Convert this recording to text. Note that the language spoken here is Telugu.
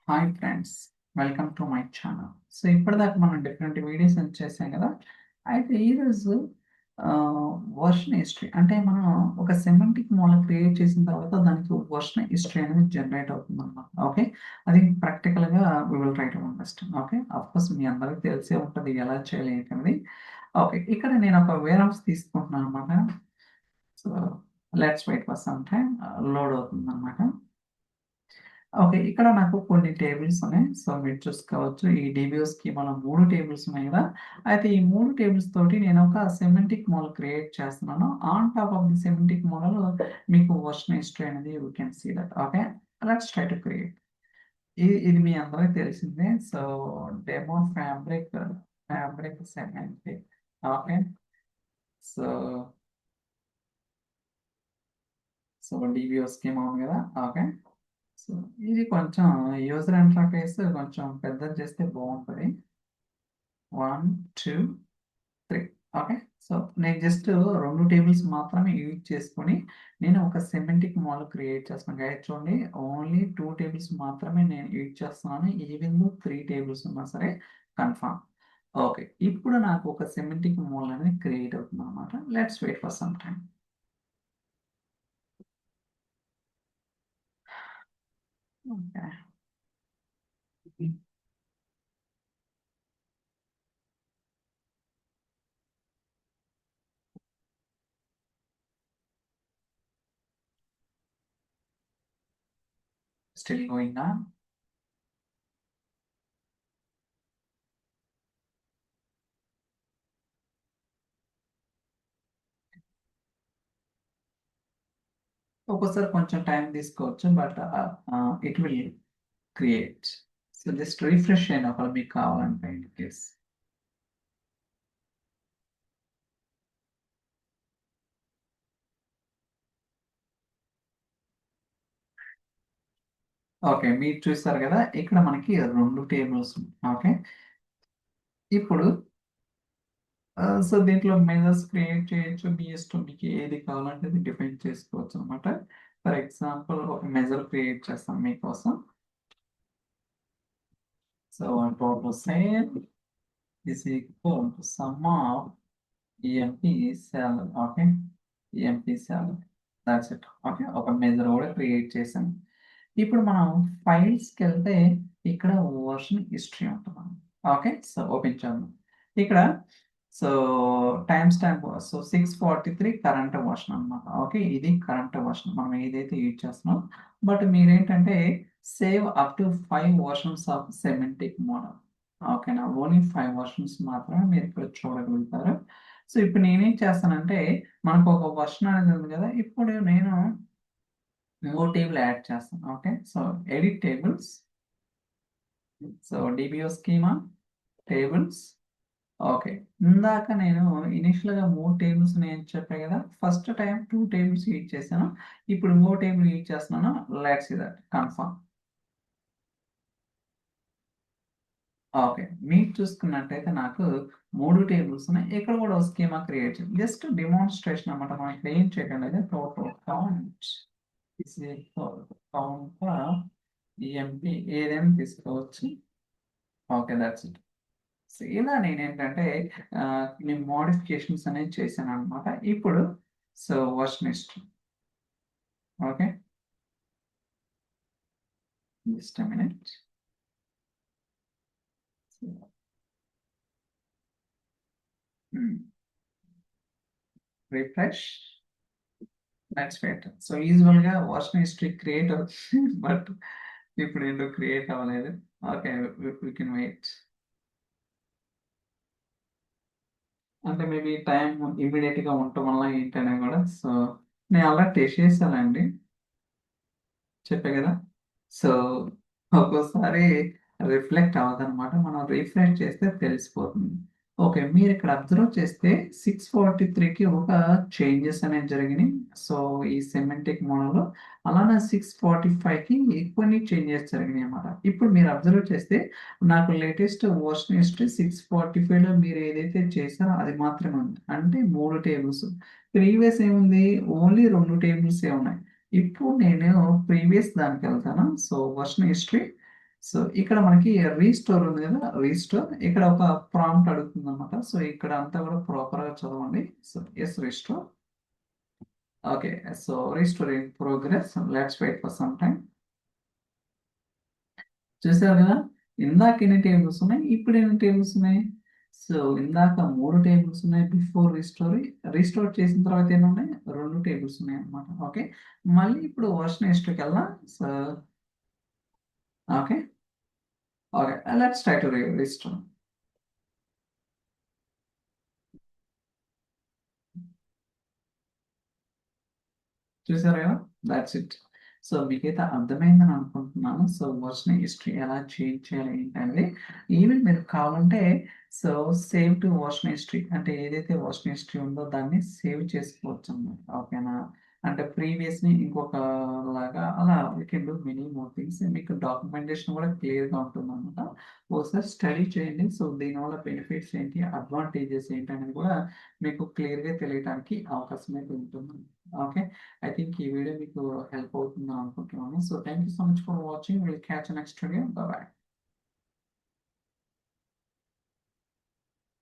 Hi friends, welcome to my channel. So ఇప్పటిదాకా మనం డిఫరెంట్ వీడియోస్ చేసాం కదా. అయితే ఈరోజు వర్షన్ హిస్టరీ అంటే మనం ఒక సెమాంటిక్ మోడల్ క్రియేట్ చేసిన తర్వాత దానికి వర్షన్ హిస్టరీ అనేది జనరేట్ అవుతుంది అన్నమాట. ఓకే, అది ప్రాక్టికల్గా we will try to understand. Okay, of course మీ అందరికీ తెలిసే ఉంటుంది ఎలా చేయాలి ఏంటనేది. ఓకే, ఇక్కడ నేను ఒక వేర్ హౌస్ తీసుకుంటున్నాను అనమాట. So let's wait for some time, load అవుతుంది అనమాట. ఓకే, ఇక్కడ నాకు కొన్ని టేబుల్స్ ఉన్నాయి. సో మీరు చూసుకోవచ్చు, ఈ DBO స్కీమాలో 3 టేబుల్స్ ఉన్నాయి కదా. అయితే ఈ 3 టేబుల్స్ తోటి నేను ఒక సెమాంటిక్ మోడల్ క్రియేట్ చేస్తున్నాను. On top of the semantic model మీకు వర్షన్ హిస్టరీ అనేది you can see that. Okay, let's try to create. ఇది మీ అందరికీ తెలిసిందే. So demo fabric semantic. Okay, so so DBO schema ఉంది కదా. ఓకే, సో ఇది కొంచెం యూజర్ ఇంటర్ఫేస్ కొంచెం పెద్దది చేస్తే బాగుంటుంది. 1 2 3. ఓకే, సో నేను జస్ట్ 2 టేబుల్స్ మాత్రమే యూజ్ చేసుకొని నేను ఒక సెమాంటిక్ మోడల్ క్రియేట్ చేస్తున్నాను. గైడ్ చూడండి, ఓన్లీ 2 టేబుల్స్ మాత్రమే నేను యూజ్ చేస్తున్నాను. ఈవెన్ 3 టేబుల్స్ ఉన్నా సరే కన్ఫర్మ్. ఓకే, ఇప్పుడు నాకు ఒక సెమాంటిక్ మోడల్ అనేది క్రియేట్ అవుతుంది అనమాట. Let's wait for some time. Okay, still going on. ఒక్కోసారి కొంచెం టైం తీసుకోవచ్చు, but it will create. So just refresh అయిన ఒకవేళ మీకు కావాలంటే ఇన్ కేస్. ఓకే, మీరు చూస్తారు కదా, ఇక్కడ మనకి 2 టేబుల్స్. ఓకే, ఇప్పుడు సో దీంట్లో మెజర్స్ క్రియేట్ చేయొచ్చు. మీ ఇష్టం, మీకు ఏది కావాలంటే అది డిఫైన్ చేసుకోవచ్చు అనమాట. ఫర్ ఎగ్జాంపుల్ ఒక మెజర్ క్రియేట్ చేస్తాం మీకోసం. So total sale is equal to some of EMP salary. Okay, EMP salary, that's it. Okay, ఒక మెజర్ కూడా క్రియేట్ చేసాం. ఇప్పుడు మనం ఫైల్స్కి వెళ్తే ఇక్కడ వర్షన్ హిస్టరీ ఉంటుంది. ఓకే, సో ఓపెన్ చేద్దాం. ఇక్కడ so time stamp, so 643 current version అనమాట. ఓకే, ఇది కరెంట్ వర్షన్ మనం ఏదైతే యూజ్ చేస్తున్నాం. బట్ మీరేంటంటే save up to 5 versions of Semitic model. ఓకేనా, ఓన్లీ 5 వర్షన్స్ మాత్రమే మీరు ఇక్కడ చూడగలుగుతారు. సో ఇప్పుడు నేనేం చేస్తానంటే, మనకు ఒక వర్షన్ అనేది ఉంది కదా. ఇప్పుడు నేను ఇంకో టేబుల్ యాడ్ చేస్తాను. Okay, so edit tables. So DBO schema tables. Okay, ఇందాక నేను ఇనిషియల్గా 3 టేబుల్స్ నేను చెప్పాను కదా. ఫస్ట్ టైం 2 టేబుల్స్ యూజ్ చేశాను, ఇప్పుడు ఇంకో టేబుల్ యూజ్ చేస్తున్నాను. Let's see that confirm. Okay, మీరు చూసుకున్నట్టయితే నాకు 3 టేబుల్స్ ఉన్నాయి. ఇక్కడ కూడా ఒక స్కీమా క్రియేట్ చేయండి. జస్ట్ డెమాన్స్ట్రేషన్ అనమాట. మనం ఇక్కడ ఏం చేయకండి, అయితే total count is equal count EMP ఏదైనా తీసుకోవచ్చు. Okay, that's it. సో ఇలా నేనేంటంటే నేను మోడిఫికేషన్స్ అనేది చేశాను అనమాట. ఇప్పుడు so version history. Okay, just minute. Refresh, let's wait. So యూజువల్గా వర్షన్ హిస్టరీ క్రియేట్ అవుతుంది, బట్ ఇప్పుడు ఏంటో క్రియేట్ అవ్వలేదు. Okay, we can wait. అంటే మేబీ టైం ఇమీడియట్గా ఉండటం వల్ల ఏంటనే కూడా. సో నేను అలా టెస్ట్ చేశానండి, చెప్పే కదా. సో ఒక్కోసారి రిఫ్లెక్ట్ అవ్వదన్నమాట, మనం రిఫ్రెష్ చేస్తే తెలిసిపోతుంది. ఓకే, మీరు ఇక్కడ అబ్జర్వ్ చేస్తే 643కి ఒక చేంజెస్ అనేవి జరిగినాయి. సో ఈ సెమెటిక్ మోడల్లో అలానే 645కి కొన్ని చేంజెస్ జరిగినాయి అన్నమాట. ఇప్పుడు మీరు అబ్జర్వ్ చేస్తే నాకు లేటెస్ట్ వర్షన్ హిస్టరీ 645లో మీరు ఏదైతే చేశారో అది మాత్రమే ఉంది. అంటే 3 టేబుల్స్. ప్రీవియస్ ఏముంది, ఓన్లీ 2 టేబుల్స్ ఉన్నాయి. ఇప్పుడు నేను ప్రీవియస్ దానికి వెళ్తాను. సో వర్షన్ హిస్టరీ సో ఇక్కడ మనకి రీస్టోర్ ఉంది కదా, రీస్టోర్ ఇక్కడ ఒక ప్రాంప్ట్ అడుగుతుంది అనమాట. సో ఇక్కడ అంతా కూడా ప్రాపర్ గా చదవండి. So yes restore. Okay, so restore in progress, let's wait for some time. చూసారు కదా, ఇందాక ఎన్ని టేబుల్స్ ఉన్నాయి, ఇప్పుడు ఎన్ని టేబుల్స్ ఉన్నాయి. సో ఇందాక 3 టేబుల్స్ ఉన్నాయి బిఫోర్ రీస్టోర్. రీస్టోర్ చేసిన తర్వాత ఎన్ని ఉన్నాయి, 2 టేబుల్స్ ఉన్నాయి అనమాట. ఓకే, మళ్ళీ ఇప్పుడు వర్షన్ హిస్టరీకి వెళ్దాం. So okay, okay, let's try to restore. చూసారు కదా, దాట్స్ ఇట్. సో మీకైతే అర్థమైందని అనుకుంటున్నాను. సో వచ్చిన హిస్టరీ ఎలా చేంజ్ చేయాలి ఏంటంటే, ఈవెన్ మీరు కావాలంటే so save to watch history అంటే ఏదైతే వాచ్ హిస్టరీ ఉందో దాన్ని సేవ్ చేసుకోవచ్చు అన్నమాట. ఓకేనా, అంటే ప్రీవియస్ ని ఇంకొక లాగా అలా you can do many more things. మీకు డాక్యుమెంటేషన్ కూడా క్లియర్ గా ఉంటుంది అనమాట. ఒకసారి స్టడీ చేయండి. సో దీనివల్ల బెనిఫిట్స్ ఏంటి, అడ్వాంటేజెస్ ఏంటి అనేది కూడా మీకు క్లియర్ గా తెలియడానికి అవకాశం అయితే ఉంటుంది. ఓకే, I think ఈ వీడియో మీకు హెల్ప్ అవుతుందని అనుకుంటున్నాను. So thank you so much for watching. Will catch next video. By by.